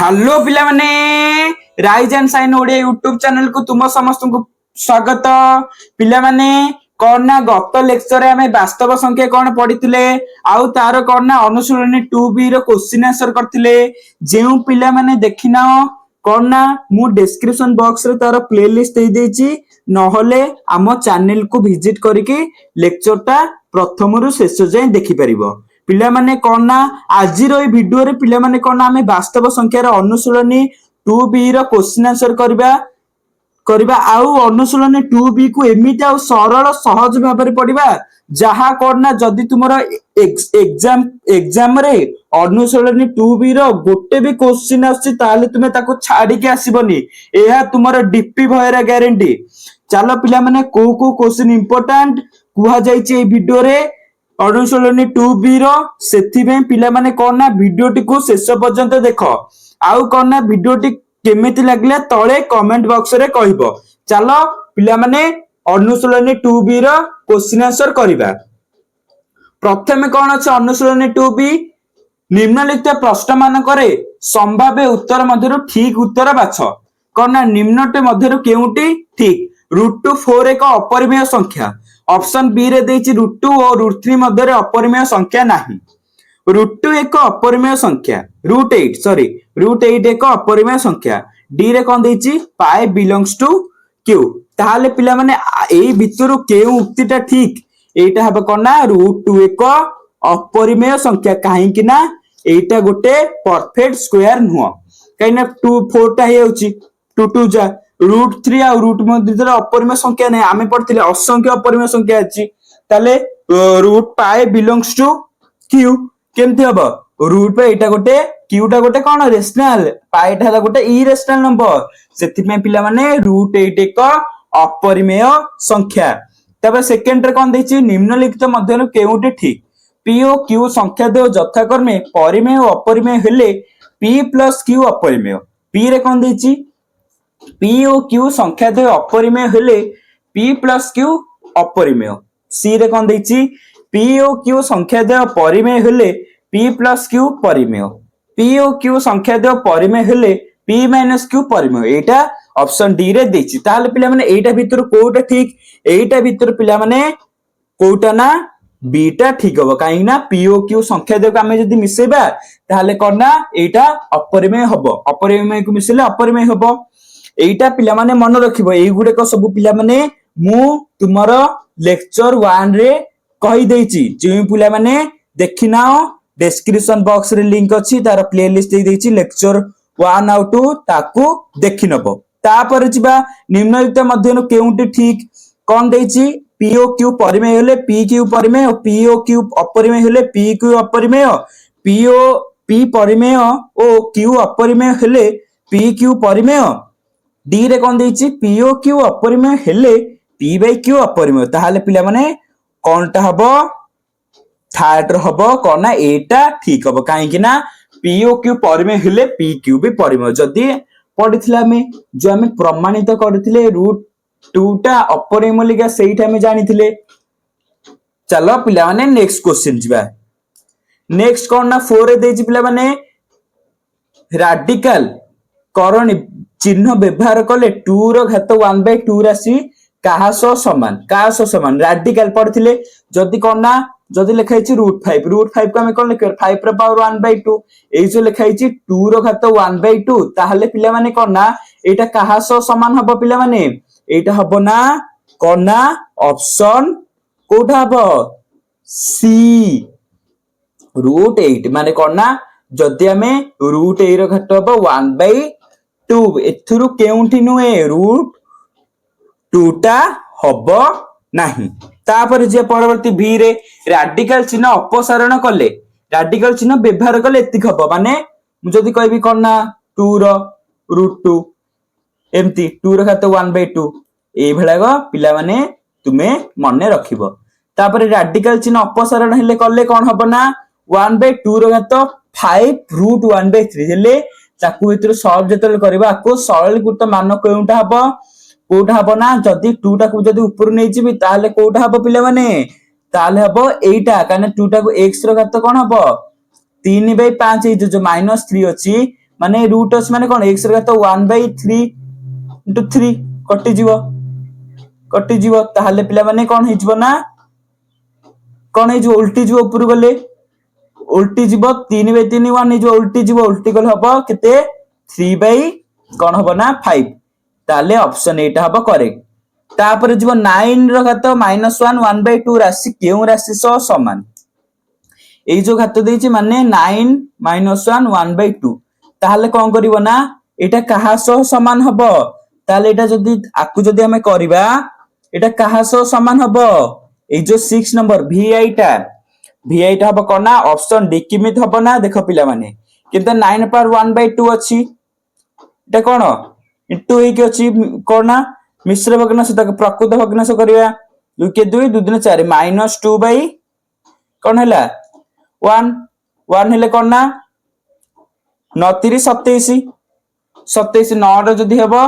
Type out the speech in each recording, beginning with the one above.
Hello पिला माने rise and shine Odia YouTube channel को तुम समस्त को स्वागत। पिला माने कौन ना गत लेक्चर आम वास्तव संख्या कौन पढ़ी आउ तार कौन ना अनुशीलनी 2B रो क्वेश्चन आंसर करथिले। जेउ पिला माने देखिना कौन ना मु डिस्क्रिप्शन बॉक्स रे तार प्लेलिस्ट दे देछि, नहले आम चैनल को विजिट करके लेक्चरटा प्रथम रु शेष जाए देखि परिबो। पिला माने कौन ना आज भिडियो रे पिला माने कौन ना आमे वास्तव संख्यार अनुशीलनी 2B रो क्वेश्चन आंसर करबा आउ अनुशीलनी 2B को एमिति आउ सरल सहज भाबरे पढ़िबा जहा कौन ना जदी तुमरो एग्जाम रे अनुशीलनी 2B रो गोटे भी क्वेश्चन आछि ताले तुमे ताको छाडी के आसीबनी, एहा तुमरो डीपी भयरा गारंटी। चलो पिला माने को क्वेश्चन इंपोर्टेंट कुहा जाइछि ए भिडियो रे अनुशीलनी 2B रो सेथिबे पिला माने कोन ना भिडियोटी को शेष पर्यंत देखो आउ कोन ना भिडियोटी केमिति लागला तळे कमेंट बॉक्स रे कहबो। चलो पिला माने अनुशीलनी 2B रो क्वेश्चन आंसर करिबा। प्रथमे कोन अछि अनुशीलनी 2B निम्नलिखित प्रश्न मान करे संभाव्य उत्तर मध्यरु ठीक उत्तर बाछ। कोन ना निम्नटे मध्यरु केउटी ठीक? √4 एक अपरिमेय संख्या। ऑप्शन बी रे देछि √2 और √3 मध्य रे अपरिमेय संख्या नाही। √2 एक अपरिमेय संख्या, √8 एक अपरिमेय संख्या। डी रे कोन देछि पाई बिलोंग्स टू क्यू। ताहाले पिला माने एई भितरु केउ उक्तिटा ठीक? एटा हबे कोन ना √2 एक अपरिमेय संख्या, काहे कि ना एटा गोटे परफेक्ट स्क्वायर नुह, काहे ना 2 4 टा हे होछि 2 2 जा √3 आ रूट मध्य अपरिमेय संख्या नहीं आमे पढ़थिले असंख्य अपरिमेय संख्या अछि। ताले root pi belongs to Q केमथि हबो? रूट पे एटा गोटे क्यू टा गोटे कोन रेशनल, पाई टा गोटे इरेशनल नंबर, सेति में पिला माने √8 एक अपरिमेय संख्या। तबे सेकंड रे कोन देछि निम्नलिखित मध्यरु केउटे ठीक? पी ओ क्यू संख्या दे यथाक्रमे परिमेय और अपरिमेय हेले p + q अपरिमेय। p रे कोन देछि P ओ Q संख्या दे अपरिमेय हेले P + Q अपरिमेय। C रे कोन देछि P ओ Q संख्या दे परिमेय हेले P + Q परिमेय। P ओ Q संख्या दे परिमेय हेले P - Q परिमेय। एटा ऑप्शन डी रे देछि। ताले पिला माने एटा भितर कोटा ठीक? एटा भितर पिला माने कोटा ना बी टा ठीक हबो, काहे ना P ओ Q संख्या दे को हमें जदी मिसेबा ताले कोन ना एटा अपरिमेय हबो, अपरिमेय को मिसेले अपरिमेय हबो। एटा पिला माने मन रखिबो, एई गुडे को सब पिला माने मु तुमरो लेक्चर 1 रे कहि देछि। जे पिला माने देखिनाओ डिस्क्रिप्शन बॉक्स रे लिंक अछि, तार प्लेलिस्ट दे देछि लेक्चर 1 आउ 2 ताकू देखिनबो। तापर जिबा निम्नलिखित मध्यनु केउटी ठीक? कोन देछि P O Q परिमेय हेले P Q परिमेय, P O Q अपरिमेय हेले P Q अपरिमेय, P परिमेय ओ Q अपरिमेय हेले P Q परिमेय। डी रे कोन देछि P O Q अपरिमेय हेले P/Q अपरिमेय। ताहाले पिला माने कोनटा हबो? थर्ड रो हबो कोन ना एटा ठीक हबो, काहे कि ना P O Q परिमेय हेले P Q भी परिमेय। जदी पढिथिला में जो हमें प्रमाणित करथिले √2 टा अपरिमेय लिगा सेइठा में जानिथिले। चलो पिला माने नेक्स्ट क्वेश्चन जिबा। नेक्स्ट कोन ना 4 रे देछि पिला माने राडिकल करणी चिन्ह व्यवहार कले 2 रो घात 1/2 राशि काहा सो समान राडिकल पढ़थिले। जदी कोन ना जदी लिखाइ छि √5 को हमें कोन लिख 5 रो पावर 1/2, एई जो लिखाइ छि 2 रो घात 1/2, ताहाले पिला माने कोन ना एटा काहा सो समान हबो? पिला माने एटा हबो ना कोन ना ऑप्शन कोठा हबो? सी √8 माने कोन ना जदी हमें √8 रो घात हबो 1/2 एथुरु केउंठी नुए √2 टा हबो नाही। तापर जे परवर्ती बी रे राडिकल चिन्ह अपसारण कले, राडिकल चिन्ह व्यवहार कले एतिक हबो, माने मु जदी कहबी कोन ना 2 रो √2 एम्ति 2 रो घात 1/2 ए भेलागो पिला माने तुमे मने रखिबो। तापर राडिकल चिन्ह अपसारण हेले कले कोन हबो ना 1/2 रो घात 5 √1/3 हेले ताकू इतरो सॉल्व जतल करबा को सरलीकृत मान कोउटा हबो? कोउटा हबो ना जदी 2 टा को जदी ऊपर नै जिबी ताले कोउटा हबो पिला माने? ताले हबो एटा, काने 2 टा को x रो घात कोन हबो 3/5 जो -3 अछि माने रूट अछि माने कोन x रे घात 1/3 into 3 कटि जीव ताहले पिला माने कोन हे जीव ना कोन हे जो उल्टी जीव ऊपर गले उल्टी जीव 3/3 1 हे जो उल्टी गले हबो केते 3 कोन हबो ना 5 ताले ऑप्शन एटा हबो करेक्ट तापर जीव 9 रो घात -1 1/2 राशि केउ राशि सह समान ए जो घात देछि माने 9 -1 1/2 ताहले कोन करिवो ना एटा कहा सह समान हबो ताहले एटा जदी आकु जदी हमें करबा एटा कहा सह समान हबो ए जो 6 नंबर vi टा हबो कोना ऑप्शन डी किमित हबो ना देखो पिला माने किंतु 9 पर 1/2 अछि एटा कोन इनटू हे के अछि कोना मिश्र भग्नांश तक प्रकृत भग्नांश करिया 2 के 2 2 दुने 4 -2 कोन हैला 1 1 हेले कोन ना 9 3 27 27 9 रो जदी हेबो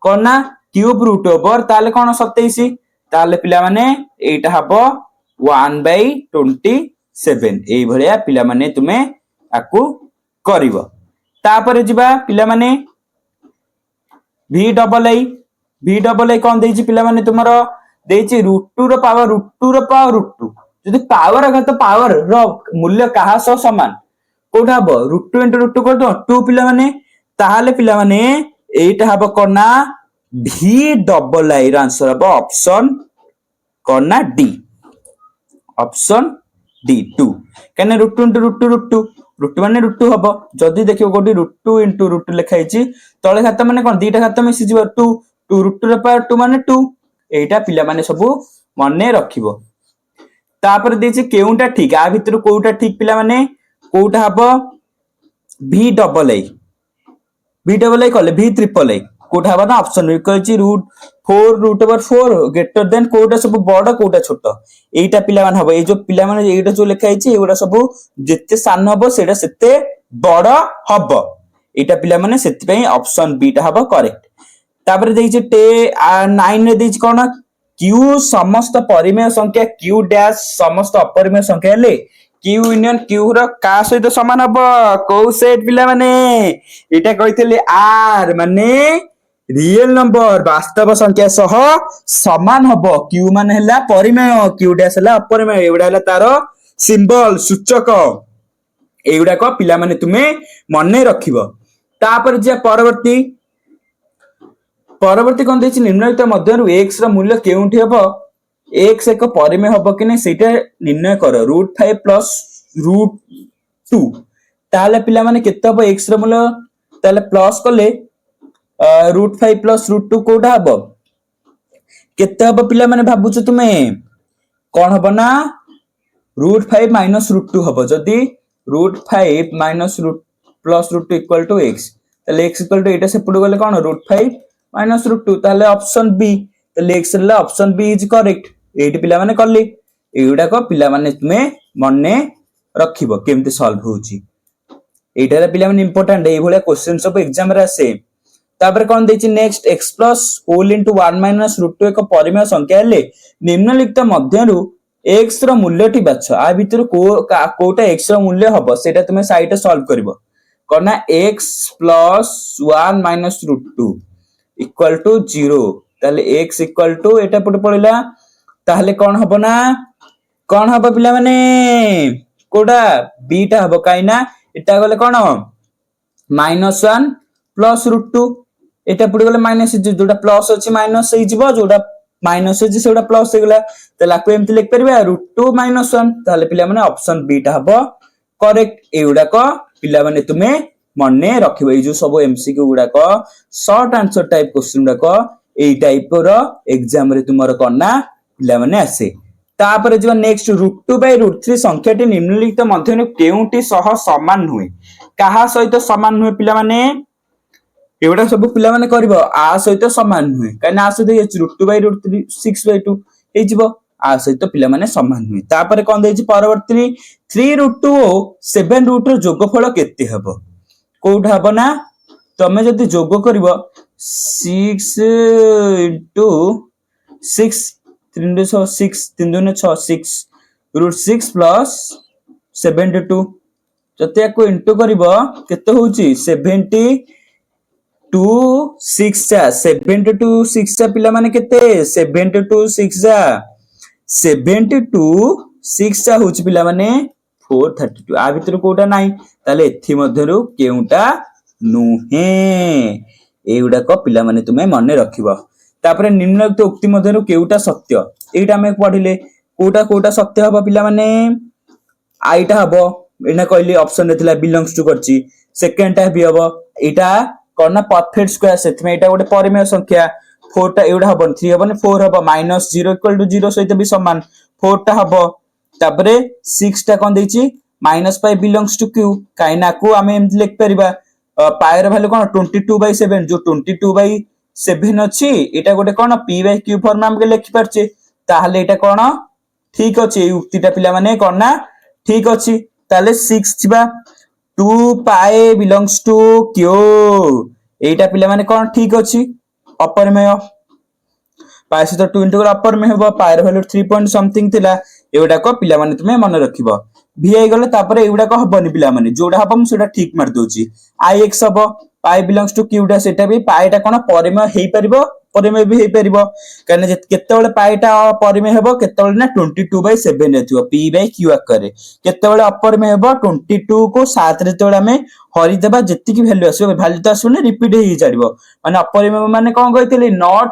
कोन ना क्यूब रूट ओवर ताले कोन 27 ताले पिला माने एटा हबो 1/27 एई भलिया पिला माने तुमे आकु करिवो तापर जिबा पिला माने v डबल आई कोन देछि पिला माने तुमरो देछि √2 रो पावर √2 जदी पावर अगर तो पावर रो मूल्य कहा सह समान कोठा हबो √2 * √2 कर दो 2 पिला माने ताहाले पिला माने एटा हबो कोना v double I root answer हबो ऑप्शन कोना डी ऑप्शन डी 2 कने √2 * √2 माने √2 हबो जदी देखियो गोटी √2 * √2 लिखा हिची तळे घात माने कोन दीटा घात मिसि जिवो 2 √2 रो पावर 2 माने 2 एटा पिला माने सब मने रखिबो तापर देछि केउटा ठीक आ भितर कोउटा ठीक पिला माने कोउटा हबो v डबल आई कहले v ट्रिपल आई कोउटा हबो ना ऑप्शन रे कहछि √4 ग्रेटर देन कोउटा सब बड़ कोउटा छोट एटा पिला मान हबो ए जो पिला माने एटा जो लिखा हिची एगुडा सब जेते सान हबो सेटा सेते बड़ हबो एटा पिला माने सेति पई ऑप्शन बी टा हबो करेक्ट तापर देछि 9 रे देछि कोन q समस्त परिमेय संख्या q डैश समस्त अपरिमेय संख्या हेले q यूनियन q रो का सहित समान हबो को सेट पिला माने एटा कहितले r माने रियल नंबर वास्तव संख्या सह समान हबो q माने हला परिमेय q डैश हला अपरिमेय एवडा हला तारो सिंबल सूचक एगुडा को पिला माने तुमे मने रखिबो तापर जे परवर्ती कोन देछि निम्नलिखित मध्यरु x रो मूल्य केउंठी हबो x एक परिमेय हबो कि नै सेटा निर्णय करो √5 प्लस √2 ताले पिला माने केते हबो x रो मूल्य ताले प्लस करले √5 प्लस √2 कोडा हबो केते हबो पिला माने भाबुछ तुमे कोन हबो ना √5 माइनस √2 हबो जदी √5 minus plus √2 equal to x ताले x इक्वल टू एटा सेपड गले कोन √5 माइनस √2 ताले ऑप्शन बी ताले x ला ऑप्शन बी इज करेक्ट एटी पिला माने करली एगुडा को पिला माने तुमे मने रखिबो केमते सॉल्व होउची एटा पिला माने इंपोर्टेंट एई भलिया क्वेश्चन सब एग्जाम रे आसे तापर कोन देछि next x plus whole into 1 minus √2 एक परिमेय संख्या हेले निम्नलिखित मध्यरु x रो मूल्यटी बाछ आ भितर कोटा x रो मूल्य हबो सेटा तुमे साइड सॉल्व करबो कोना x plus 1 minus √2 equal to 0 ताले x इक्वल टू एटा पटे पड़िला ताहले कोन हबो ना कोन हबो पिला माने कोडा b टा हबो काइना एटा गले कोन -1 प्लस √2 एटा पड़े गले माइनस जोटा प्लस अछि माइनस हे जिवो जोटा माइनस अछि सेटा प्लस हे गला ताले आकु एमति लिख परबा √2 -1 ताले पिला माने ऑप्शन बी टा हबो करेक्ट एउडा को पिला माने तुमे मने रखिबो ए जो सब एमसीक्यू गुडा को शॉर्ट आंसर टाइप क्वेश्चन गुडा को ए टाइप रो एग्जाम रे तुमर कोना पिला माने आसे तापर जो नेक्स्ट √2/√3 संख्याटी निम्नलिखित मध्यनु केउटी सह समान हुए कहा सहित समान हुए पिला माने एवडा सब पिला माने करबो आ सहित समान हुए काना आ सहित √2/√3 6/2 ए जिवो आ सहित पिला माने समान हुए तापर कोन देछि परवर्ती 3√2 ओ 7√2 रो जोगफल केते हबो कोउठ हबो ना तमे जदी जोग करबो 6 into 6 3 6 3 6 6 √6 plus 7/2 जति याको इंटू करिवो केते होउची 72 6 72 6 पिला माने केते 72 6 72 6 होउची पिला माने 432 आ भितर कोटा नाही ताले एथि मध्यरु केउटा नुहे एउडा को पिला माने तुमे मने रखिबो तापरे निम्नलिखित उक्ति मध्यरु केउटा सत्य एटा हम पढिले कोटा कोटा सत्य हबो पिला माने आईटा हबो एना कहली ऑप्शन रे थिला बिलोंग्स टू करची सेकंड टा भी हबो एटा करना परफेक्ट स्क्वायर सेथ में एटा गोटे परिमेय संख्या 4 टा एउडा हबो 3 हबो 4 हबो -0 = 0 सहित भी समान 4 टा हबो तापरे 6 टा कोन देची -5 बिलोंग्स टू q काइना को हमें एम लिख परिबा पायर वैल्यू कोन 22/7 जो 22/7 अछि एटा गोटे कोन p/q फॉर्म हम के लिखि परचे ताहले एटा कोन ठीक अछि युक्तिटा पिला माने कोन ना ठीक अछि ताले 6 छिबा 2 पाई बिलोंग्स टू q एटा पिला माने कोन ठीक अछि अपरमेय पाई से तो 2 इंटू अपरमेय हेबो पाई रो वैल्यू 3 पॉइंट समथिंग थिला एउडा को पिला माने तुमे मन रखिबो v आई गले तापरे एउडा को हबनी पिला माने जोडा हबो हम सेटा ठीक मार दोची ix हबो पाई बिलोंग्स टू q डा सेटा भी पाईटा कोन परिमेय हेई परिबो परिमेय भी हेई परिबो कने केतेबेले पाईटा परिमेय हेबो केतेबेले ना 22/7 हेथिबो p/q आकरे केतेबेले अपरमेय हेबो 22 को 7 रे तेबेले हमें हरि देबा जति की वैल्यू आसीबो वैल्यू तो आसुने रिपीट हेई जारिबो माने अपरिमेय माने कोन कहितली नॉट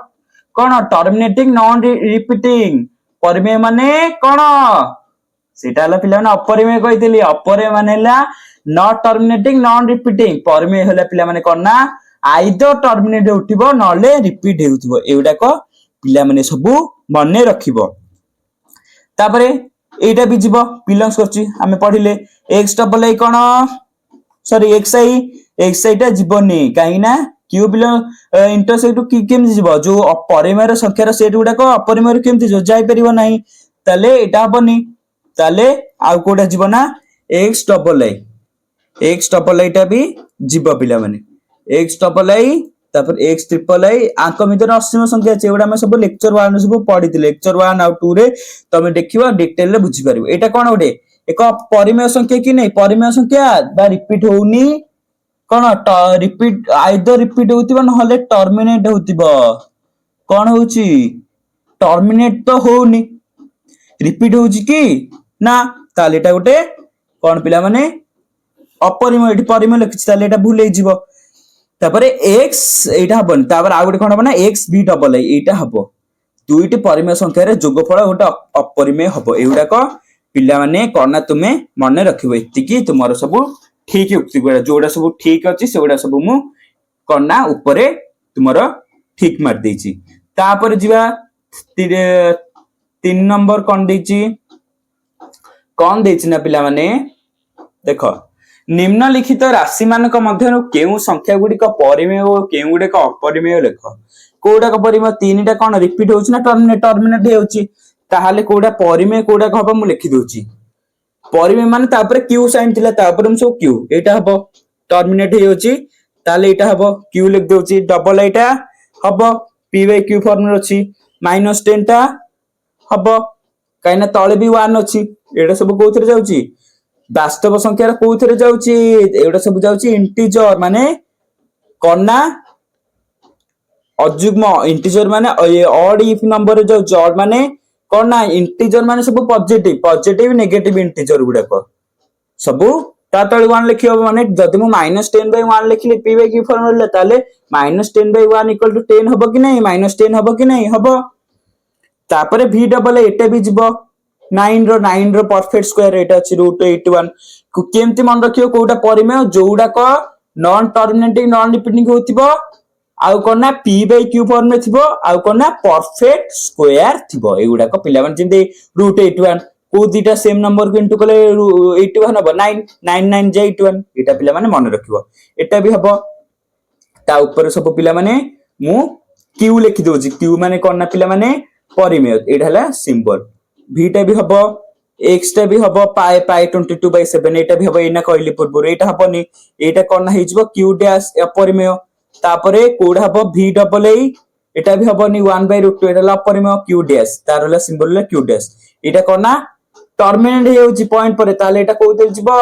कोन टर्मिनेटिंग नॉन रिपीटिंग परिमेय माने कोन सेटा हला पिला माने अपरिमेय कहितली अपरिमेय माने हला नॉट टर्मिनेटिंग नॉन रिपीटिंग परिमेय हला पिला माने कोन ना आइदर टर्मिनेट उठिबो नले रिपीट हेउथबो एउडा को पिला माने सब मने रखिबो तापरे एटा भी जीवो बिलोंग्स करची हमें पढिले x डबल आई कोन सॉरी xi टा जीवनी काईना q belong intersect to q केम जीवो जो परिमेय संख्या रो सेट गुडा को अपरिमेय केमति जो जाई परिबो नाही ताले एटा हबनी ताले आ कोडा जीवो ना x डबल आई टा भी जीवो पिला माने x डबल आई तापर x ट्रिपल आई आंक मितर असीम संख्या छै एडा हम सब लेक्चर 1 सब पढिथिले लेक्चर 1 आ 2 रे तमे देखिबो डिटेल रे बुझी परिबो एटा कोन ओडे एक परिमेय संख्या कि नै परिमेय संख्या बा रिपीट होउनी कोन रिपीट आइदर रिपीट होउतिबो न हले टर्मिनेट होउतिबो कोन होउची टर्मिनेट तो होउनी रिपीट होउची कि ना ताले एटा गोटे कोन पिला माने अपरिमेय एठी परिमेय लिखछि ताले एटा भूल हे जिवो तापरे x एटा हबन तापर आ गोटे कोन हबना x b डबल आई एटा हबो दुईटी परिमेय संख्या रे जोगफल गोटे अपरिमेय हबो एउडा को पिला माने कोना तुमे मने रखिबो एतिकी तुमरो सब ठीक युक्ति गुडा जोडा सब ठीक अछि सेउडा सब मु कोना ऊपरे तुमरो ठीक मार देछि तापर जिवा 3 नंबर कोन देछि कोन देछि ना पिला माने देखो निम्नलिखित राशि मानक मध्यरु केउ संख्या गुडी को परिमेय और केउ गुडी को अपरिमेय लेख कोडा को परिमेय तीनटा कोन रिपीट होउछि ना टर्मिनेट हेउछि ताहाले कोडा परिमेय कोडा को हबो मु लिखि दोछि परिमेय माने तापर q साइन थिला तापर हम सब q एटा हबो टर्मिनेट हेउछि ताले एटा हबो q लिख दोछि डबल एटा हबो p/q फॉर्म रे अछि -10 टा हबो काइना तळे भी 1 अछि एटा सब कोथरे जाउछि वास्तव संख्या रे कोथरे जाउछि एटा सब जाउछि इंटीजर माने कोना अजुग्म इंटीजर माने ऑड इफ नंबर रे जाउछि ऑड माने कोना इंटीजर माने सब पॉजिटिव नेगेटिव इंटीजर गुडा को सब ता तळे 1 लिखियो माने जदि मु -10/1 लिखिले p/q फॉर्म रे ताले -10/1 = 10 हबो कि नै -10 हबो कि नै हबो तापरे v डबल एटा भी जिवो 9 रो परफेक्ट स्क्वायर एटा अछि √81 को केमति मन रखियो कोटा परिमेय जोउडा को नॉन टर्मिनेटिंग नॉन रिपीटिंग होतिबो आउ कोना p/q फॉर्म में थिबो आउ कोना परफेक्ट स्क्वायर थिबो एगुडा को पिला मन जिंदे √81 को दीटा सेम नंबर को इंटू कले 81 हबो 9 जे 81 एटा पिला माने मन रखिबो एटा भी हबो ता ऊपर सब पिला माने मु q लिखि दोछि q माने कोना पिला माने परिमेय एटा हला सिंबल v टा भी हबो x टा भी हबो पाई 22/7 एटा भी हबो एना कहली पूर्व एटा हबनी एटा कोन हे जिवो q डैश अपरिमेय तापरे कोड हबो v डबल आई एटा भी हबनी 1/√2 एटा ला अपरिमेय q डैश तार ला सिंबल ला q डैश एटा कोना टर्मिनेट हे होची पॉइंट परे ताले एटा कोते जिवो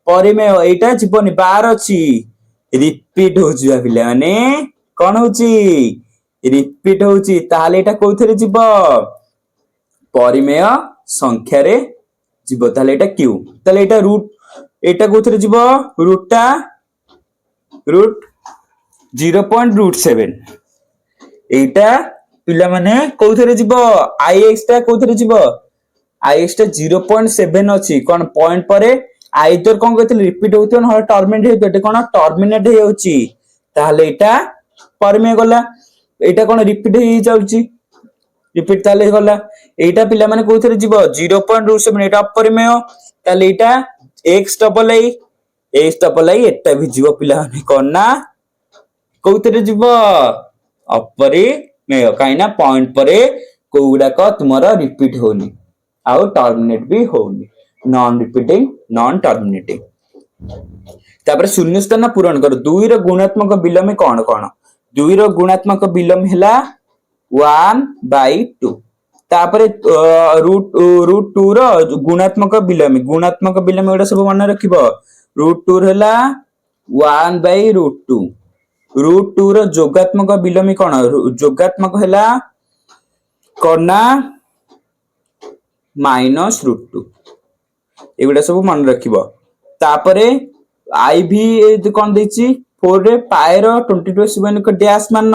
परिमेय एटा जीवनी 12 अछि रिपीट होउछि पिला माने कोन होउछि रिपीट होउछि ताहाले एटा कोथरे जीव परिमेय संख्या रे जीव ताहाले एटा क्यू ताहाले एटा कोथरे जीव रूट 0.7 एटा पिला माने कोथरे जीव ix टा कोथरे जीव ix टा 0.7 अछि कोन पॉइंट परे आइदर कोन कहथिल रिपीट होउतो न टर्मिनेट हेतो एटा कोन टर्मिनेट हे होउछि ताहाले एटा परिमेय गला एटा कोन रिपीट हे जाउछि रिपीट ताले गला एटा पिला माने कोथरे जीव 0.7 एटा अपरिमेय ताले एटा x डबल आई एटा भी जीव पिला माने कोन ना कोथरे जीव अपरिमेय काइना पॉइंट परे कोउडा को तुमरा रिपीट होनी आउ टर्मिनेट भी होनी नॉन रिपीटिंग नॉन टर्मिनेटिंग तापर शून्य स्थान पूरण कर 2 रो गुणात्मक विलोम कोन कोन 2 रो गुणात्मक विलोम हैला 1/2 तापर रूट 2 रो गुणात्मक विलोम एडा सब मन रखिबो रूट 2 हैला 1/√2 रूट 2 रो जोगात्मक विलोम कोन जोगात्मक हैला कोना -√2 एगुडा सब मन रखिबो तापरे आई भी कोन देछि 4 रे पायर 22 को डैश मान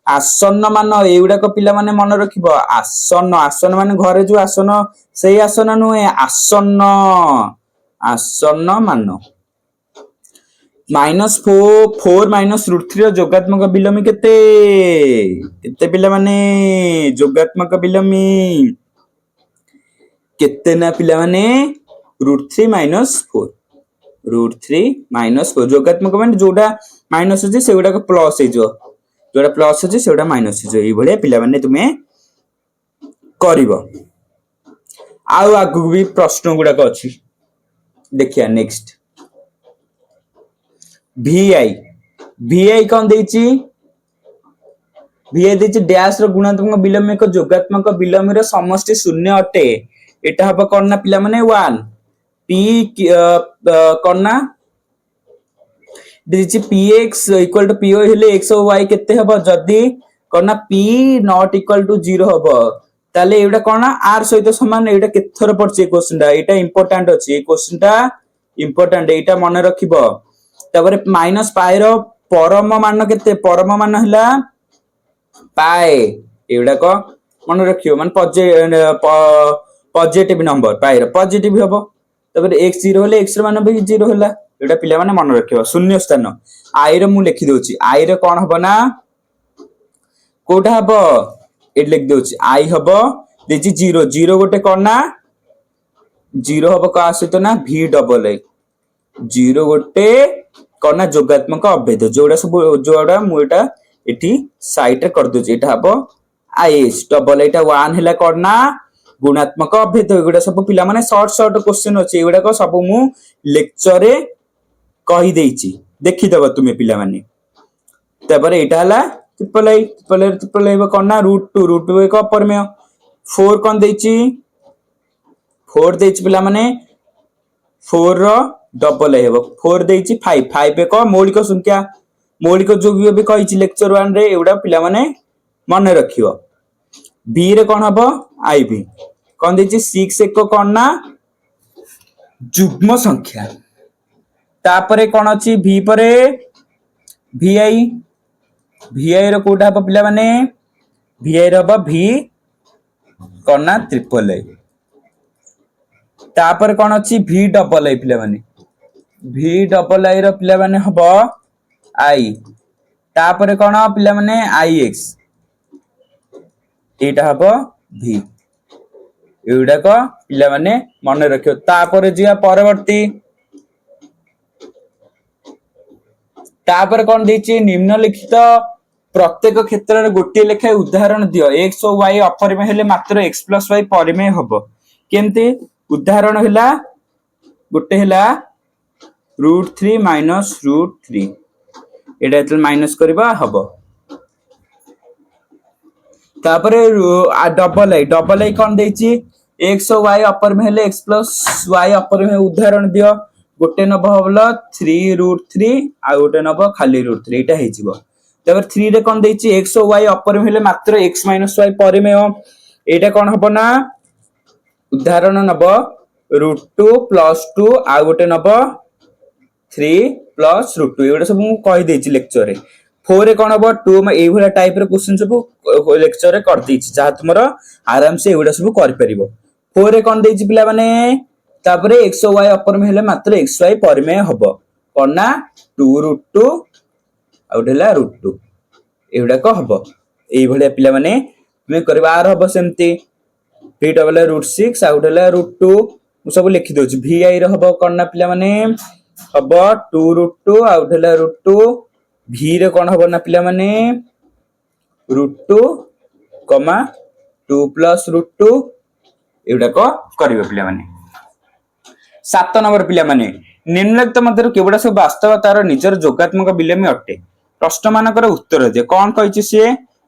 आसन मान एगुडा को पिला माने मन रखिबो आसन माने घरे जो आसन सेही आसन नुए आसन मान -4 -√3 जोगात्मक विलोमी केते पिला माने जोगात्मक विलोमी केते ना पिला माने √3 -4 जोगात्मक माने जोडा माइनस अछि सेगुडा को प्लस हे जो जोडा प्लस अछि सेगुडा माइनस हे जो ई भले पिला माने तुमे करिवो आउ आगु भी प्रश्न गुडा को अछि देखिया नेक्स्ट vi कोन देछि vi देछि डैश रो गुणात्मक विलोम एक जोगात्मक विलोम रो समष्टि शून्य अटे एटा हबो कोन ना पिला माने 1 p कोन ना देछि px = po हेले x और y केते हबो जदी कोन ना p ≠ 0 हबो ताले एटा कोन ना r सहित समान एटा केथर पड़छि क्वेश्चनटा एटा इंपोर्टेंट अछि क्वेश्चनटा इंपोर्टेंट एटा मन रखिबो तापर माइनस पाई रो परम मान केते परम मान हला पाई एटा को मन रखियो मान पॉजिटिव नंबर पाई रो पॉजिटिव हबो तापर x 0 होले x रो मान भी 0 होला एटा पिला माने मन रखियो शून्य स्थान i रो मु लिखि दोछि i रो कोन हबो ना कोठा हबो एट लिख दोछि i हबो देछि 0 गोटे कोन ना 0 हबो का आसितो ना v डबल आई 0 गोटे कोन ना जोगात्मक अभेद जोड़ा मु एटा एठी साइड रे कर दोछि एटा हबो is डबल एटा 1 हैला कोन ना गुणात्मक अभेद एगुडा सब पिला माने शॉर्ट क्वेश्चन अछि एगुडा को सब मु लेक्चर रे कहि देछि देखि दबो तुमे पिला माने तबरे एटा हला ट्रिपल आई कोन ना √2 एक अपरिमेय 4 कोन देछि 4 देछि पिला माने 4 रो डबल हेबो 4 देछि 5 एक मौलिक संख्या मौलिक जोग्य भी कहिछि लेक्चर 1 रे एउडा पिला माने मन रखियो b रे कोन हबो ib कोन देछि 6 एक कोन ना जुग्म संख्या तापरे कोन अछि v परे vi रो कोटा हबो पिला माने vi रो हबो v कोन ना ट्रिपल आई तापर कोन अछि v डबल आई पिला माने v डबल आई रो पिला माने हबो i तापर कोन पिला माने ix एटा हबो v एउडा को पिला माने मन रखियो तापर जिया परवर्ती तापर कोन देछि निम्नलिखित प्रत्येक क्षेत्र रे गोटे लेखा उदाहरण दियो x और y अपरिमेय हेले मात्र x + y परिमेय हबो केमते उदाहरण हैला गोटे हैला √3 -√3 एटा एतल माइनस करबा हबो तापर डबल आई कोन देछि x और y अपरिमेय हेले x + y अपरिमेय उदाहरण दियो गोटे नब हबला 3√3 आ गोटे नब खाली √3 एटा हे जिवो तबर 3 रे कोन देछि x और y अपरिमेय हेले मात्र x - y परिमेय एटा कोन हबो ना उदाहरण नब √2 + 2 आ गोटे नब 3 + √2 एटा सब मु कहि देछि लेक्चर रे 4 रे कोन हबो 2 एई भला टाइप रे क्वेश्चन सब लेक्चर रे कर देछि जहा तुमरो आराम से एटा सब कर परिबो 4 रे कोन देछि पिला माने तापरे x और y अपरिमेय हेले मात्र xy परिमेय हबो कोना 2√2 आउट हला √2 एउडा को हबो एई भलिया पिला माने तुमे करबा आर हबो सेमती v डबल √6 आउट हला √2 मु सब लिखि दोछि vi रे हबो कोना पिला माने हबो 2√2 आउट हला √2 v रे कोन हबो ना पिला माने √2 2 + √2 एउडा को करबे पिला माने 7 नंबर पिला माने निम्नलिखित मध्यरु केवडा सब वास्तव तार निजर जोगात्मक विलोमी अटे प्रश्न मानकर उत्तर दे कोन कहिछि से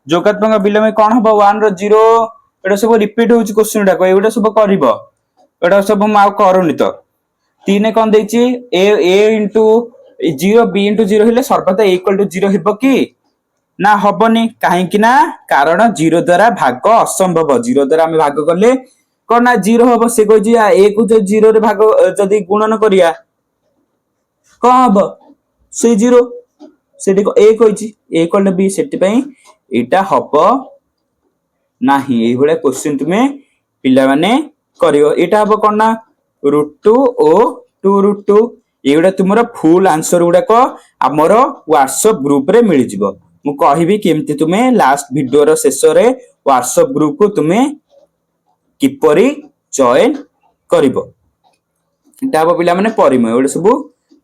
जोगात्मक विलोमी कोन हबो 1 रो 0 एटा सब रिपीट होछि क्वेश्चन डा को एटा सब करबो एटा सब माउ करूनी तो 3 कोन देछि a * 0 b * 0 हेले सर्वदा a = 0 हेबो कि ना हबनी काहे कि ना कारण 0 द्वारा भाग असंभव 0 द्वारा हम भाग करले कोन ना 0 हबो से कहि जी a को जो 0 रे भाग जदी गुणन करिया कोन हबो से 0 सेठी को a कहिछि a = b सेठी पई एटा हबो नाही एई भले क्वेश्चन तुमे पिला माने करियो एटा हबो कोन ना √2 ओ 2√2 एउडा तुमरो फुल आंसर गुडा को हमरो WhatsApp ग्रुप रे मिलि जिवो मु कहिबी केमति तुमे लास्ट वीडियो रो शेष रे WhatsApp ग्रुप को तुमे किपरि जॉइन करिवो एटा हबो पिला माने परिमय एउडा सब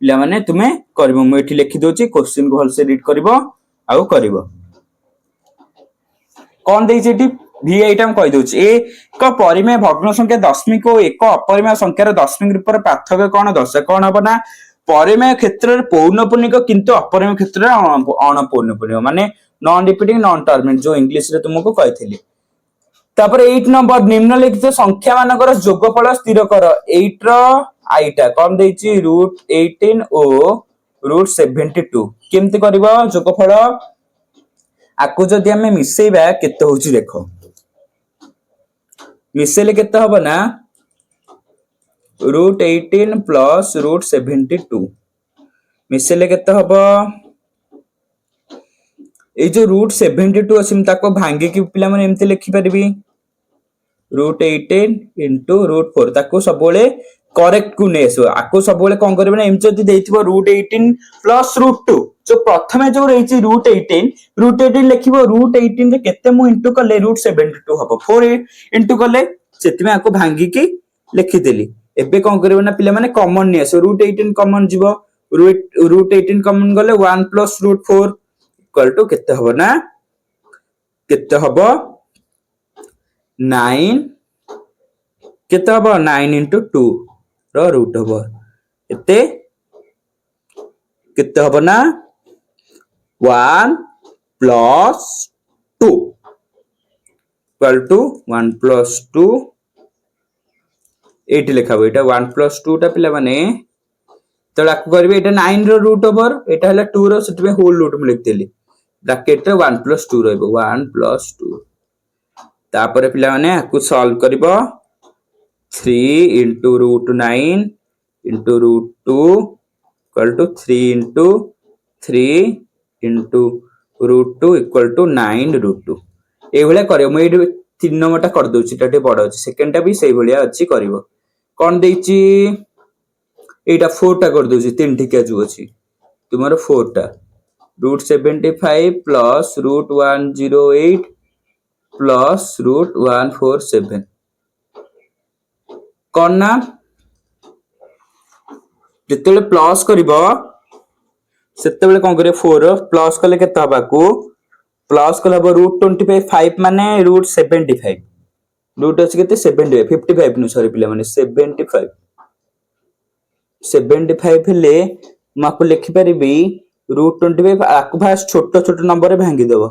पिला माने तुमे करिवो मु एठी लिखि दोछि क्वेश्चन को हल से रीड करिवो आउ करिवो कोन देइ जेटी v आइटम कहि दोछि एक परिमेय भग्न संख्या दशमिक और एक अपरिमेय संख्यार दशमिक रूप पार्थक्य कोन दर्शा कोन हबो ना परिमेय क्षेत्र रे पौनपुनिक किंतु अपरिमेय क्षेत्र रे अणपौनपुनिक माने नॉन रिपीटिंग नॉन टर्मिनेट जो इंग्लिश रे तुमको कहिथिली तापर 8 नंबर निम्नलिखित संख्या मानकर जोगफल स्थिर कर 8 रो आइटा कोन देछि √18 और √72 केमति करबो जोगफल आकु जदि हमें मिसेइबा केते होछि देखो मिसेले केते हबो ना √18 + √72 मिसेले केते हबो ए जो √72 अछि ताको भांगे कि पिला माने एमते लिखि परबी √18 * √4 ताको सबोले करेक्ट कु नेसो आको सबोले कोन करबे ना एम जदि देथिबो √18 + √2 जो प्रथमे जो रहिछि √18 लिखिबो √18 रे केते मु इंटू करले √72 हबो 4 इंटू करले सेति में आको भांगी की लिखि देली एबे कोन करबे ना पिला माने कॉमन नेसो √18 कॉमन जिवो √18 कॉमन गले 1 + √4 इक्वल टू केते हबो ना केते हबो 9 केते हबो 9 * 2 रो रूट हबो एते केते हबो ना 1 + 2 इक्वल टू 1 + 2 8 लिखाबो एटा 1 + 2 टा पिला माने तो लाकु करबे एटा 9 रो रूट ओवर एटा हला 2 रो सेट में होल रूट में लिख देली ब्रैकेट रे 1 + 2 रहबो 1 + 2 तापर पिला माने आकु सॉल्व करबो 3 * √9 * √2 इक्वल टू 3 * 3 * √2 इक्वल टू 9 √2 ए भले करियो म 3 नंबर टा कर दोछि टा बड़ अछि सेकंड टा भी सही भलिया अछि करिवो कोन देछि एटा 4 टा कर दोछि 3 ठिका जो अछि तुमरो 4 टा √75 + √108 + √147 कोन ना जेतेले प्लस करिवो सेतेबेले कोन करे 4 प्लस कले केता हबाकू प्लस कले हबो √25 माने √75 रूट अछि केते 70 55 नु सॉरी पिला माने 75 हेले माको लिखि परिबी √25 आकु फास्ट छोटो छोटो नंबर रे भांगी देबो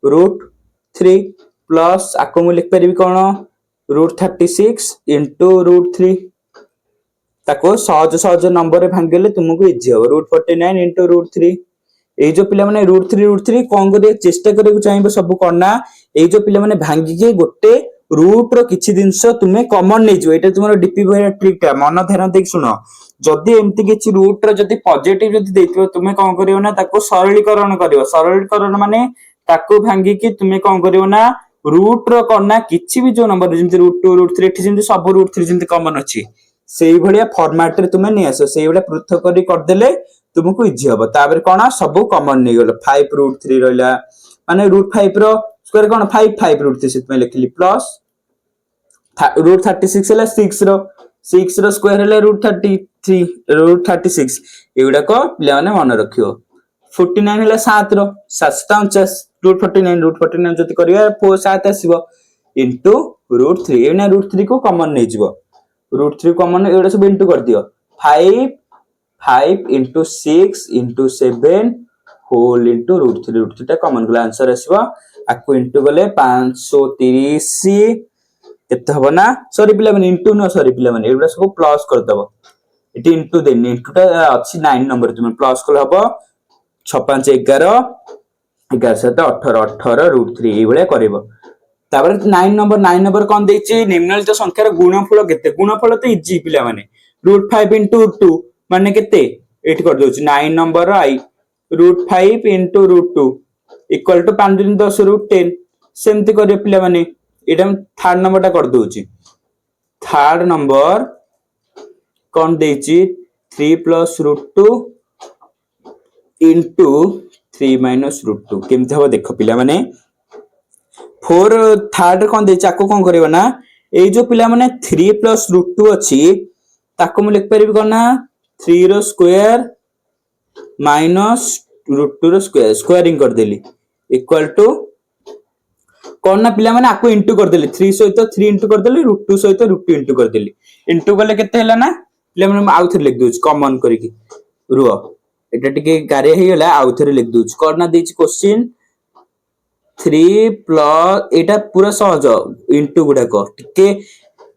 √3 प्लस आकु मु लिखि परिबी कोन √36 * √3 ताको सहज सहज नंबर भांगले तुमको इजी हम √49 इंटू √3 ये जो पिला माने √3 कौन कर चेष्टा करने चाहिए सब कौन ना ये जो पिला माने भांगिकी गोटे रूट रो किछि जिंस तुमे कॉमन नै जो एटा तुमरो डीपी भाई ट्रिक मन ध्यान देख सुनो जदि एमती किछि रूट रो जदि पॉजिटिव जदि देथिबो तुमे कोन करियो ना ताको सरलीकरण करियो सरलीकरण माने ताको भांगिकी तुमे कोन करियो ना रूट रो करना किछि भी जो नंबर जेंति √2 √3 एठी जेंति सब √3 जेंति कॉमन अछि सेही भलिया फॉर्मेट रे तुमे नै आसो सेही भलिया पृथक करी कर देले तुमको इजी हम तापर कोन सब कॉमन नै गेलो 5 √3 रहला माने √5 रो स्क्वायर कोन 5 5 √3 सित में लिखली प्लस √36 है 6 रो स्क्वायर है √33 √36 एगुडा को पिला माने मन रखियो 49 है 7 रो 749 √49 जति करिया 4 7 आसीबो इनटू √3 एना √3 को कॉमन नै जिवो √3 कॉमन एगुडा सब इनटू कर दियो 5 5 इंटू 6 इंटू 7 होल इंटू √3 टा कॉमन गला आंसर आसीबो आकु इंटू गले 530 केते हबो ना सॉरी पिला माने इंटू न सॉरी पिला माने एबरा सब प्लस कर दबो इटी इंटू देनी इंटू टा अछि 9 नंबर तुम प्लस कर हबो 6 5 11 11 7 18 18 √3 ए भले करबो तापर 9 नंबर कोन देछि निम्नलिखित संख्यार गुणनफल केते गुणनफल तो इजी पिला माने √5 इंटू 2 माने केते एट कर दोछि 9 number I √5 into √2 equal to 5 10 √10 सेमति करियो पिला माने एटा थर्ड नंबर टा कर दोछि थर्ड नंबर कोन देछि 3 प्लस √2 इंटू 3 माइनस √2 केमति हो देखो पिला माने 4 थर्ड कोन देछि आको कोन करियो ना ए जो पिला माने 3 प्लस √2 अछि ताको म लिख परिबि कोन ना 3 रो स्क्वायर माइनस √2 रो स्क्वायर स्क्वायरिंग कर देली इक्वल टू कोन ना पिला माने आको इंटू कर देली 3 सहित 3 इंटू कर देली √2 सहित √2 इंटू कर देली इंटू गले केते हैला ना पिला माने आउ थरे लिख दोछ कॉमन करिकि रुओ एटा टिके गारे हे गेला आउ थरे लिख दोछ कोन ना देछि क्वेश्चन 3 प्लस एटा पूरा सहज इंटू गुडा को टिके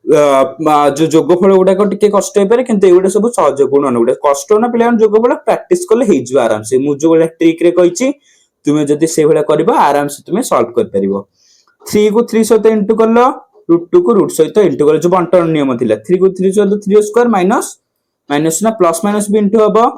जो जोगफल गुडा को टिके कष्ट हे पारे किंतु एगुडा सब सहज गुणन गुडा कष्ट ना पिला जोगफल प्रैक्टिस करले हे जो आराम से मु जो गुडा ट्रिक रे कहिछि तुमे जदी से भला करबा आराम से तुमे सॉल्व कर परिबो 3 को 3 सहित इंटू करलो √2 को √2 सहित इंटू करलो जो बंटन नियम थिला 3 को 3 सहित 3 स्क्वायर माइनस माइनस ना प्लस माइनस भी इंटू हबो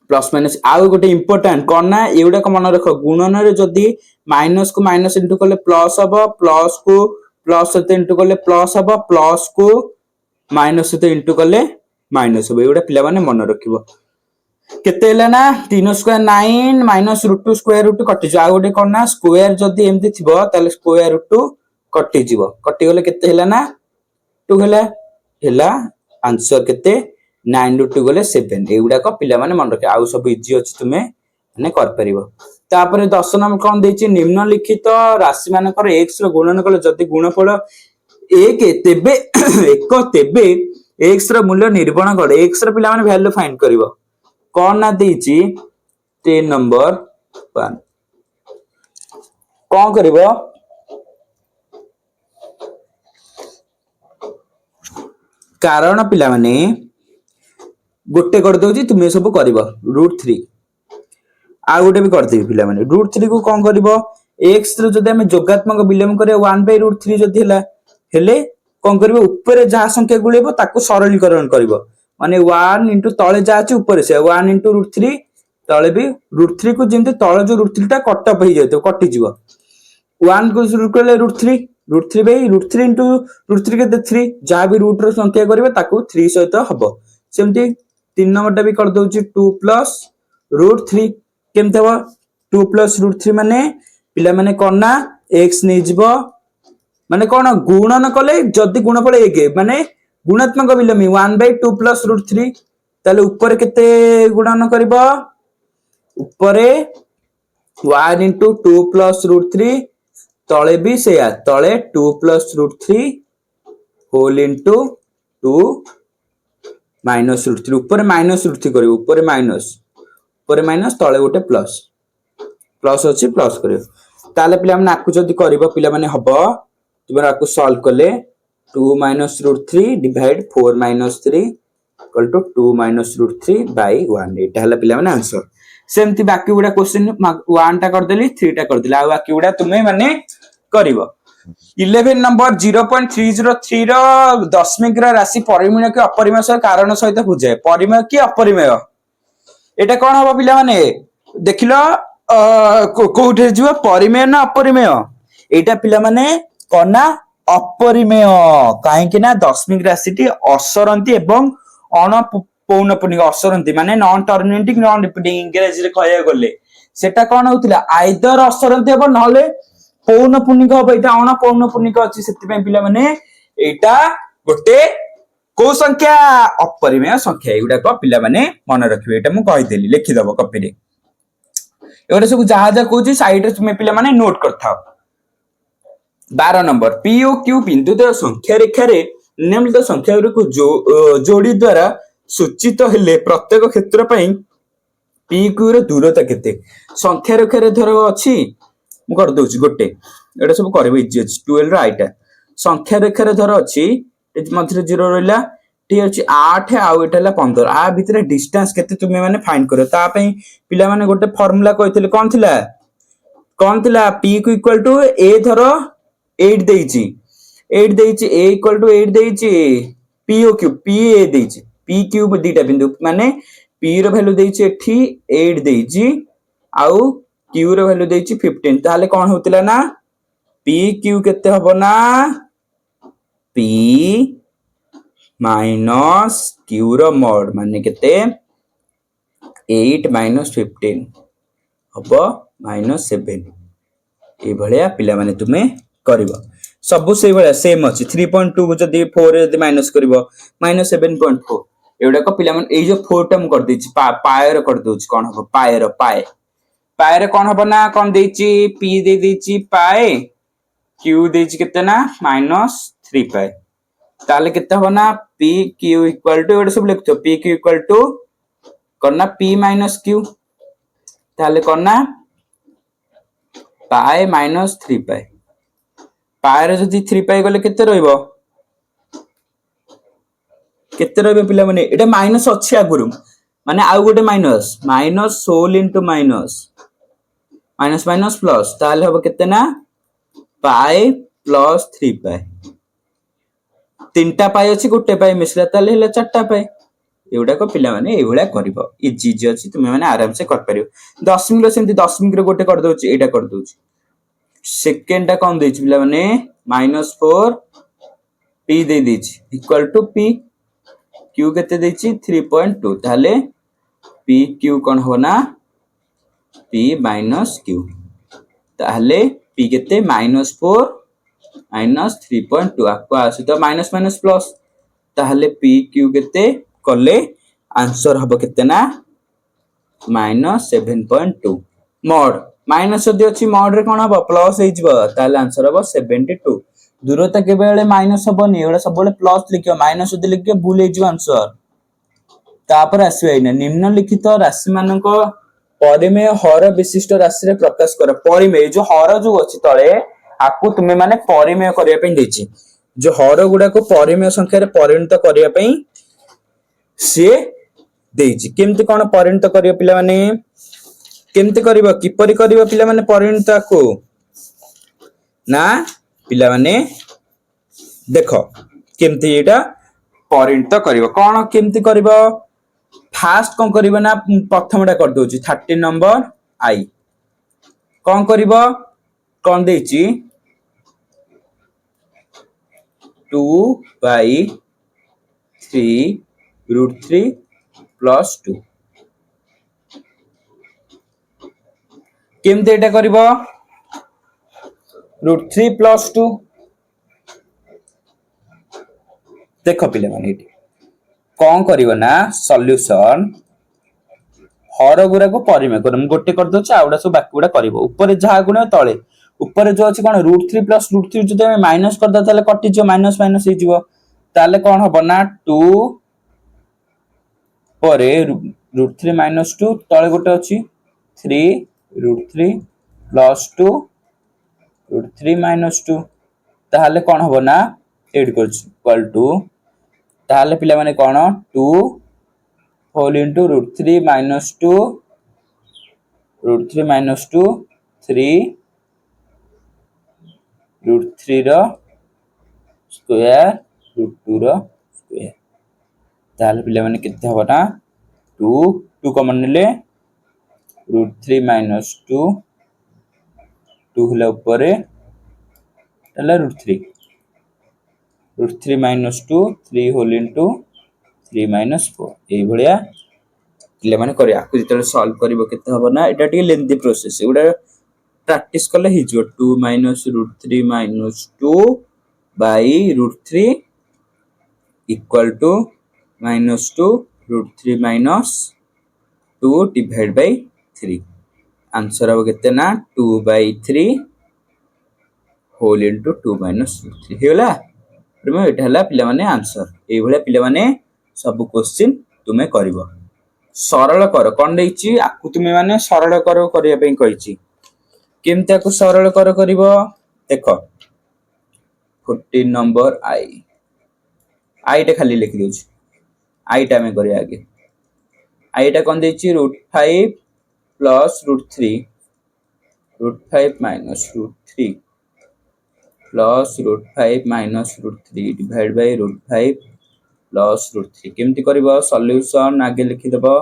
प्लस माइनस आउ गोटे इंपोर्टेंट कोन ना एउडा को मन रखो गुणन रे जदी माइनस को माइनस इंटू करले प्लस हबो प्लस को प्लस सहित इंटू करले प्लस हबो प्लस को माइनस सहित इंटू करले माइनस हबो एउडा पिला माने मन रखिबो केते हैला ना 3 स्क्वायर 9 माइनस √2 स्क्वायर √2 कटि जो आ गोटे कोन ना स्क्वायर जदी एमति थिबो ताले स्क्वायर √2 कटि जिवो कटि गले केते हैला ना 2 हैला आंसर केते 9 √2 गले 7 एउडा को पिला माने मन रखे आउ सब इजी अछि तुमे माने कर परिबो तापर 10 नंबर कोन देछि निम्नलिखित राशि मानकर x रो गुणन कले जदी गुणफल 1 तेबे 1 तेबे x रो मूल्य निर्वहन करे x रो पिला माने वैल्यू फाइंड करिवो कौन ना देछि 10 नंबर 1 कौन करिवो कारण पिला माने गोटे कर दोछि तुमे सब करिवो √3 आ गोटे भी कर देबी पिला माने √3 को कौन करिवो x रो जदि हम जोगात्मक विलोम करे 1/√3 जदि हैला हेले कौन करिवो ऊपर जहा संख्या गुलेबो ताको सरलीकरण करिवो माने 1 इंटू तळे जा अछि ऊपर से 1 इंटू √3 तळे भी √3 को जेंते तळे जो √3 टा कट अप हे जातो कटि जीवो 1 को शुरू करले √3 बाई √3 इंटू √3 के 3 जहा भी रूट रो संख्या करिवो ताको 3 सहित हबो सेमती 3 नंबर टा भी कर दोछि 2 प्लस √3 केमते हबो 2 प्लस √3 माने पिला माने कोन ना x नै जीवो माने कोन गुणन कले जदी गुणफल 1 माने गुणात्मक विलोमी 1/2 प्लस √3 ताले ऊपर केते गुणन करबो ऊपर 1 इंटू 2 प्लस √3 तळे भी सेया तळे 2 प्लस √3 होल इंटू 2 माइनस √3 ऊपर माइनस √3 करियो ऊपर माइनस तळे गोटे प्लस प्लस अछि प्लस करियो ताले पिला माने आकु जदी करबो पिला माने हबो तुमरा आकु सॉल्व करले 2 minus root 3 divide 4 minus 3 equal to 2 minus root 3 by 1 एटा हला पिला माने आंसर सेमती बाकी गुडा क्वेश्चन 1 टा कर देली 3 टा कर देली आ बाकी गुडा तुमे माने करिवो 11 नंबर 0.303 रो दशमिक रो राशि परिमेय के अपरिमेय सह कारण सहित बुझाए परिमेय की अपरिमेय एटा कोन हबो पिला माने देखिलो कोठे जीव परिमेय ना अपरिमेय एटा पिला माने कोना अपरिमेय काहे कि ना दशमिक राशि असरंती एवं अण पौनपुनिक असरंती माने non terminating non repeating English रे कहया गले सेटा कोन होतिला आइदर असरंती एवं नले पौनपुनिक हो एटा अण पौनपुनिक अछि सेति पे पिला माने एटा गोटे को संख्या अपरिमेय संख्या एगुडा को पिला माने मन रखिबे एटा मु कहि देली लिखि दबो कॉपी रे एगुडा सब जहा जा कहूची साइड रे तुमे पिला माने नोट करथाओ 12 नंबर पी ओ क्यू बिंदु द्वय संख्या रेखा रे निम्नलिखित संख्या को जोड़ी द्वारा सूचित हेले प्रत्येक क्षेत्र पई पी क्यू रो दूरता केते संख्या रेखा रे धर अछि मु कर दोछि गोटे एटा सब करबे इजी अछि 12 रो आइटा संख्या रेखा रे धर अछि ए मध्य 0 रहला टी अछि 8 आ एटा 15 आ भितरे डिस्टेंस केते तुमे माने फाइंड करो ता पई पिला माने गोटे फार्मूला कहितले कोन थिला p q equal to a धर 8 देइची 8 देइची a इक्वल टू 8 देइची p o q p a देइची p q दीटा बिंदु माने p रो वैल्यू देइची एठी 8 देइची आउ q रो वैल्यू देइची 15 ताले कोन होतिला ना p q केते हबो ना p माइनस q रो मोड माने केते 8 माइनस 15 हबो माइनस 7 ए भलिया पिला माने तुमे करिवो सब से भलिया सेम अछि 3.2 को जदी 4 जदी माइनस करिवो माइनस 7.4 एउडा को पिला माने ए जो 4 टा हम कर देछि पायर कर दोछि कोन हबो पायर कोन हबो ना कोन देछि p दे देछि पाए q देछि केते ना -3 पाए ताले केते हबो ना p q इक्वल टू एडा सब लिखतो p q इक्वल टू करना p q ताले करना पाए -3 पाए पाए जदी 3 पाए गले केते रहइबो पिला माने एटा माइनस अछि आगुरु माने आउ गोटे माइनस सोल इनटू माइनस माइनस प्लस ताले हबो केते ना पाए प्लस 3 पाए तीनटा पाए अछि गोटे पाए मिसला ताले हला चारटा पाए एउडा को पिला माने एभुला करबो इजी इजी अछि तुमे माने आराम से कर परियो दशमिक रो सेमती दशमिक रो गोटे कर दोछि एटा कर दोछि सेकंड टा कोन देछि पिला माने -4 p दे देछि इक्वल टू p q केते देछि 3.2 ताले p q कोन हो ना p q ताले p केते -4 -3.2 आपको आसी तो माइनस माइनस प्लस ताले p q केते कले आंसर हबो केते ना -7.2 मोड माइनस जदी अछि मोड रे कोन हबो प्लस हे जिवो ताले आंसर हबो 72 दूरता के बेले माइनस हबोनी एडा सब बेले प्लस लिखियो माइनस जदी लिखियो भूल हे जिवो आंसर तापर आसीबे नै निम्नलिखित राशि मानको परिमेय हर विशिष्ट राशि रे प्रकाश कर परिमेय जो हर जो अछि तळे आकु तुमे माने परिमेय करिया पे देछि जो हर गुडा को परिमेय संख्या रे परिणत करिया पे से देछि केमति कोन परिणत करियो पिला माने केमति करिवो किपरि करिवो पिला माने परिणत को ना पिला माने देखो केमति एटा परिणत करिवो कोन केमति करिवो फास्ट कोन करिवो ना प्रथमटा कर दोछि 30 नंबर आई कोन करिवो कोन देछि 2 by 3 √3 plus 2 केमते एटा करिवो √3 plus 2 देखो पिले माने एटी कोन करिवो ना सॉल्यूशन हर गुरा को परिमेय करम गोटे कर दो आउडा सब बाकी गुडा करिवो ऊपर जहा गुण तळे ऊपर जो अछि कोन √3 plus √3 जदि हम माइनस कर द ताले कटि जो माइनस माइनस हे जिवो ताले कोन हबो ना 2 परे √3 - 2 तळे गोटे अछि 3 √3 plus 2 √3 - 2 ताले कोन हबो ना 8 କରୁଛି ଇକ୍ୱାଲ ଟୁ ତାହେଲେ ପିଲାମାନେ କ'ଣ 2 होल इंटू √3 माइनस 2 √3 माइनस 2 3 √3 रो स्क्वायर √2 रो स्क्वायर ताले पिले माने केते हबो ना 2 2 कॉमन नेले √3 माइनस 2 2 हला ऊपर ताले √3 माइनस 2 3 होल इंटू 3 माइनस 4 ए भलिया पिले माने करिया आकु जेतले सॉल्व करबो केते हबो ना एटा टिके लेंथी प्रोसेस एगुडा प्रैक्टिस करले हि जो 2 minus √3 minus 2 by √3 equal to minus 2 √3 minus 2 divide by 3 answer हबो केते ना 2 बाय 3 होल इनटू 2 माइनस √3 हेला प्रमे एटा हला पिले माने आंसर ए भलिया पिले माने सब क्वेश्चन तुमे करबो सरल कर कोन देछि आकु तुमे माने सरल करो करिया पे कहिछि केमता को सरल कर करबो देखो 14 नंबर आई टे खाली लिख दियो आई टा में करिया आगे आई टा कोन देछि √5 plus √3 √5 minus √3 plus √5 minus √3 divide by √5 plus √3 केमती करबो सॉल्यूशन आगे लिखि देबो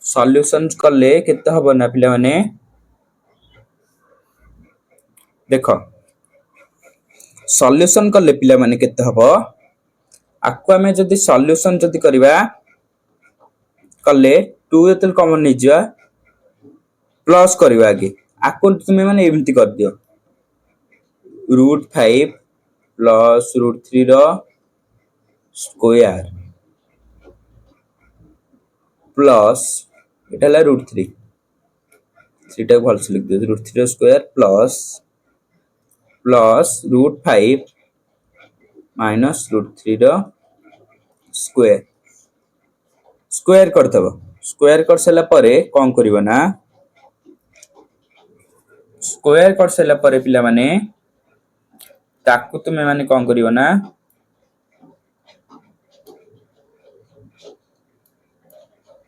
सॉल्यूशन करले केते हबो ना पिला माने देखो सॉल्यूशन करले पिला माने केते हबो आकु हमें जदी सॉल्यूशन जदी करबा करले 2 एतल कॉमन नै जा प्लस करबा आगे आकु तुमे माने एमती कर दियो √5 प्लस √3 रो स्क्वायर प्लस एटा ला √3 सीटा भल से लिख दियो √3 रो स्क्वायर प्लस √5 माइनस √3 रो स्क्वायर स्क्वायर करतबो स्क्वायर कर सला परे कोन करिवो ना स्क्वायर कर सला परे पिला माने ताकु तुमे माने कोन करिवो ना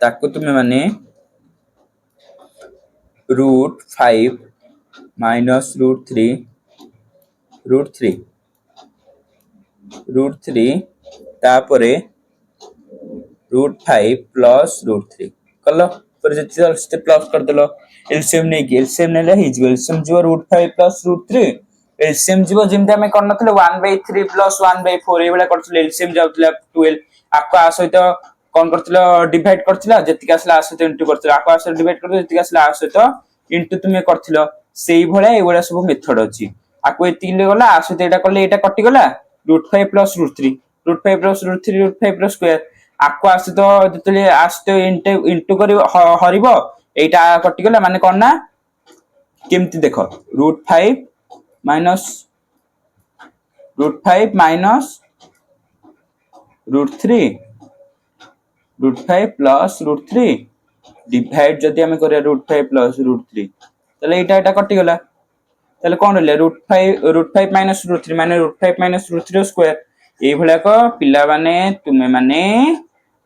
ताकु तुमे माने √5 माइनस √3 तापरे √5 प्लस √3 कलो पर जति प्लस कर देलो एलसीएम नेले हि जो एलसीएम जो √5 प्लस √3 एलसीएम जीवो जेमते हमें करनथले 1/3 प्लस 1/4 ए बेला करथले एलसीएम जाउतला 12 आको आ सहित कोन करथलो डिवाइड करथला जतिका असला आ सहित इनटू करथला आको आ सहित डिवाइड करथला जतिका असला आ सहित इनटू तुमे करथलो सेही भळे एगुडा सब मेथड अछि आको एतिले गला आ सहित एटा करले एटा कटि गला √5 प्लस √3 √5 प्लस √3 √5 प्लस स्क्वायर आको आ सहित जतले आ सहित इनटू करी हरिबो एटा कटि गला माने कोन ना केमति देखो √5 माइनस √5 माइनस √3 √5 प्लस √3 डिवाइड जदी हमें करे √5 प्लस √3 तले एटा कटि गला तले कोन रहले √5 माइनस √3 माने √5 माइनस √3 रो स्क्वायर ए भलिया को पिला माने तुमे माने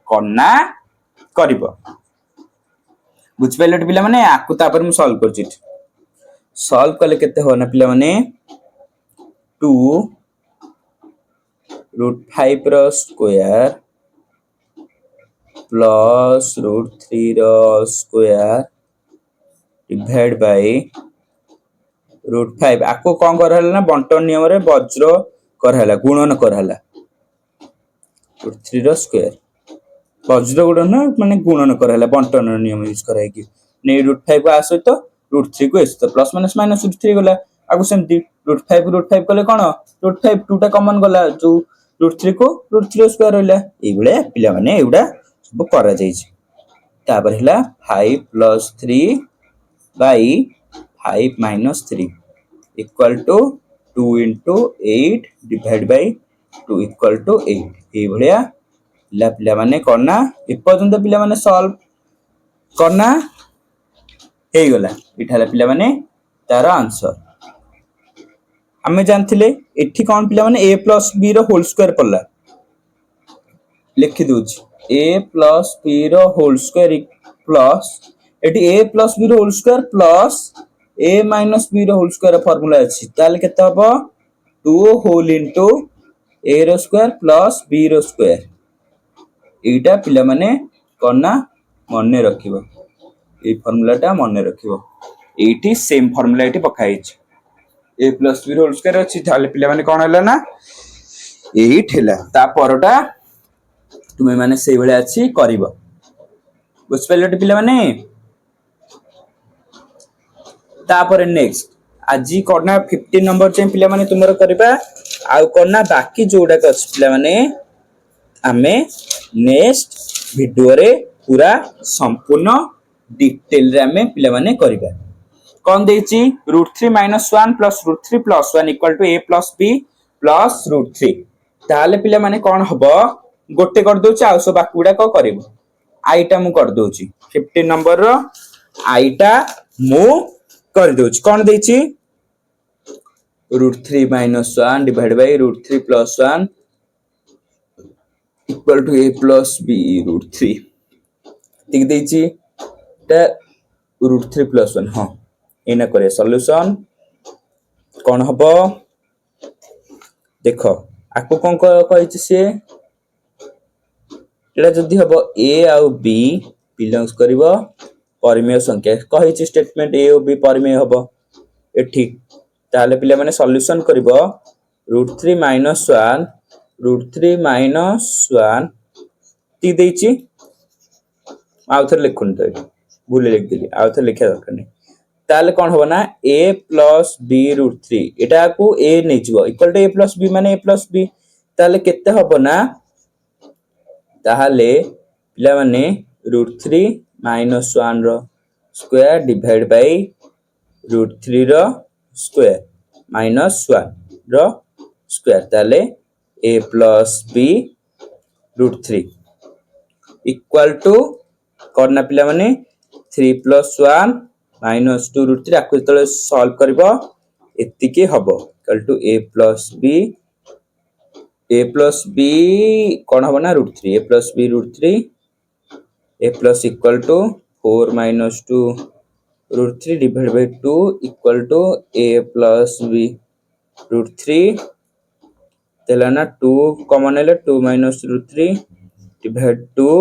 कोना करबो बुझ पेलट पिला माने आकु तापर हम सॉल्व करछि सॉल्व करले केते हो ना पिला माने 2 √5 रो स्क्वायर प्लस √3 रो स्क्वायर डिवाइड बाय √5 आको कोन करहला ना बंटन नियम रे वज्र करहला गुणन करहला √3 रो स्क्वायर वज्र गुणन माने गुणन करहला बंटन नियम यूज कराय कि ने √5 को आसो तो √3 को एस तो प्लस माइनस माइनस √3 गला आको सेमती √5 कोले कोन √5 2 टा कॉमन गला जो √3 को √3 रो स्क्वायर होइला ए बळे पिला माने एउडा सब करा जाय छै तापर हला 5 plus 3 by 5 minus 3 equal to 2 into 8 divide by 2 equal to 8 ए भलिया पिला माने करना ए पर्यंत पिला माने सॉल्व करना हे गला इठाला पिला माने तार आंसर आमे जानथिले एठी कोन पिला माने a plus b root whole square पल्ला लिखि दोछि a plus b root whole square plus एठी a plus b root whole square plus a minus b root whole square formula अछि ताले केते हबो 2 whole into a root square plus b root square एटा पिला माने कोना मने रखिबो ए फार्मूला टा मने रखिबो एटी सेम फार्मूला एटी पकाई छ a plus b whole square अछि ताले पिला माने कोन हला ना 8 हला ता परटा तुमे माने सेई भले अछि करिवो बुझ पलेट पिला माने ता पर नेक्स्ट आजी कोना 15 नंबर चे पिला माने तुमरो करबा आ कोना बाकी जोडा कस पिला माने आमे नेक्स्ट वीडियो रे पूरा संपूर्ण डिटेल रे आमे पिला माने करबा कोन देछि √3 - 1 + √3 + 1 = a + b + √3 ताले पिला माने कोन हबो गोटे कर दोछि आ सो बाकुडा को करबो आईटा मु कर दोछि 15 नंबर रो आईटा मु कर दोछि कोन देछि √3 - 1 डिवाइड बाय √3 + 1 = a + b √3 ठीक देछि ता √3 + 1 हां एना करे सॉल्यूशन कोन हबो देखो आको कोन कहिछि से एटा जदी हबो a आ b बिलोंग्स करिवो परिमेय संख्या कहिछि स्टेटमेंट a और b परिमेय हबो एठी ताले पिले माने सॉल्यूशन करिवो √3 - 1 √3 - 1 ती देछि आउथर लिखुन तो भूले लिख देली आउथर लिखा दरकार नै ताले कोन हबो ना a + b √3 एटा को a नै जिवो = a + b माने a + b ताले केते हबो ना ताहाले पिला माने √3 - 1 रो स्क्वायर डिवाइड बाय √3 रो स्क्वायर -1 रो स्क्वायर ताले a + b √3 = करना पिला माने 3 + 1 - 2 √3 आकु तले सॉल्व करबो एति के हबो = a + b कोन हबो ना √3 a + b √3 a plus equal to 4 minus 2 √3 divided by 2 equal to a plus b √3 तेला ना 2 कॉमन है 2 minus √3 divided 2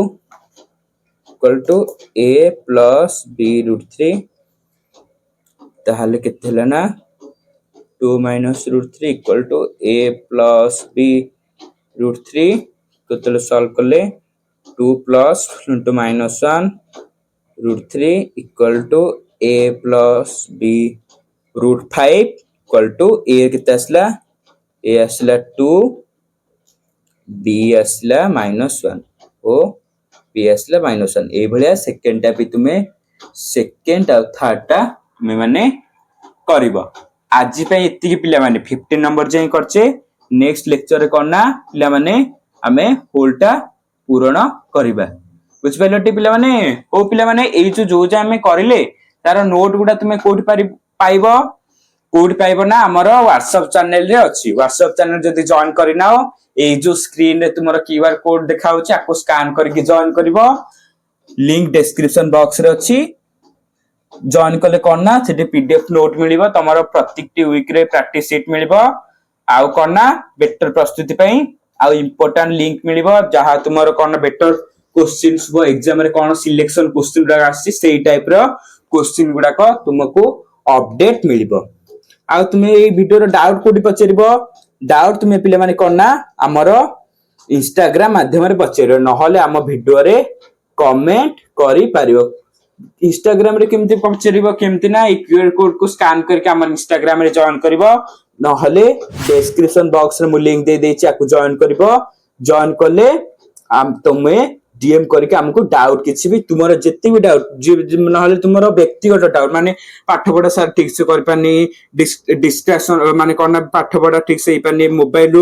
equal to a plus b √3 ताहाले केते हला ना 2 minus √3 equal to a plus b √3 तो तले सॉल्व करले 2 plus into -1 √3 equal to a plus b √5 equal to a किते असला a असला 2 b असला -1 ओ b असला -1 ए भलिया सेकंड टा भी तुमे सेकंड और थर्ड टा तुमे माने करबो आजि पे इति के पिला माने 15 नंबर जे करछे नेक्स्ट लेक्चर रे करना पिला माने हमें होलटा पूर्ण करिबा बुझ पाइलटी पिला माने ओ पिला माने एई जो जे हमें करिले तार नोट गुडा तुमे कोठी पाइबो कोठी पाइबो ना हमर WhatsApp चैनल रे अछि WhatsApp चैनल जदी जॉइन करिनाओ एई जो स्क्रीन रे तुमरो क्यूआर कोड देखाउछि आको स्कैन करके जॉइन करिवो लिंक डिस्क्रिप्शन बॉक्स रे अछि जॉइन कले करना सेठी पीडीएफ नोट मिलिबो तमरो प्रत्येक वीक रे प्रैक्टिस शीट मिलिबो आउ करना बेटर प्रस्तुति पई आउ इंपोर्टेंट लिंक मिलिबो जहा तुमरो करना बेटर क्वेश्चंस वो एग्जाम रे कोन सिलेक्शन क्वेश्चन गुडा आसी सेई टाइप रो क्वेश्चन गुडा को तुमको अपडेट मिलिबो आ तुमे ए वीडियो रो डाउट कोडी पचरिबो डाउट तुमे पिले माने करना हमरो इंस्टाग्राम माध्यम रे पचरियो न होले हम वीडियो रे कमेंट करि पारियो इंस्टाग्राम रे केमति पचरिबो केमति ना ए क्यूआर कोड को स्कैन करके हम इंस्टाग्राम रे जॉइन करिवो न होले डिस्क्रिप्शन बॉक्स रे मु लिंक दे देछि आकु जॉइन करिवो जॉइन करले हम तुमे डीएम करके हमको डाउट किछि भी तुमरो जत्ते भी डाउट न होले तुमरो व्यक्तिगत डाउट माने पाठ पढा सर ठीक से कर पानी डिस्ट्रैक्शन माने कोन पाठ पढा ठीक से ही पानी मोबाइल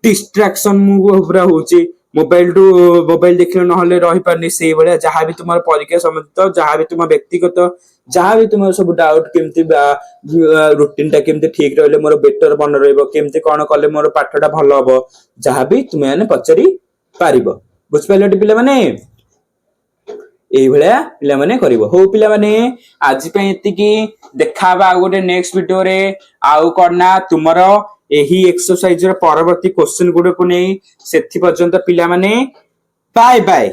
डिस्ट्रैक्शन मु पूरा होची मोबाइल देखिले नहले रही पारनी से भलिया जहां भी तुम्हार परीक्षा संबंधित जहां भी तुम व्यक्तिगत जहां भी तुम सब डाउट केमती रूटीन टा केमती ठीक रहले मोर बेटर बन रहइबो केमती कोन कले मोर पाठटा भलो हबो जहां भी तुम माने पचरी पारिबो बुझ पाइलटी पिला माने एई भलिया पिला माने करिवो हो पिला माने आज पे एतिकी देखाबा गोटे नेक्स्ट वीडियो रे आउ करना तुमरो एही एक्सरसाइज रो परवर्ती क्वेश्चन गुडे को नै सेथि पर्यंत पिला माने बाय बाय।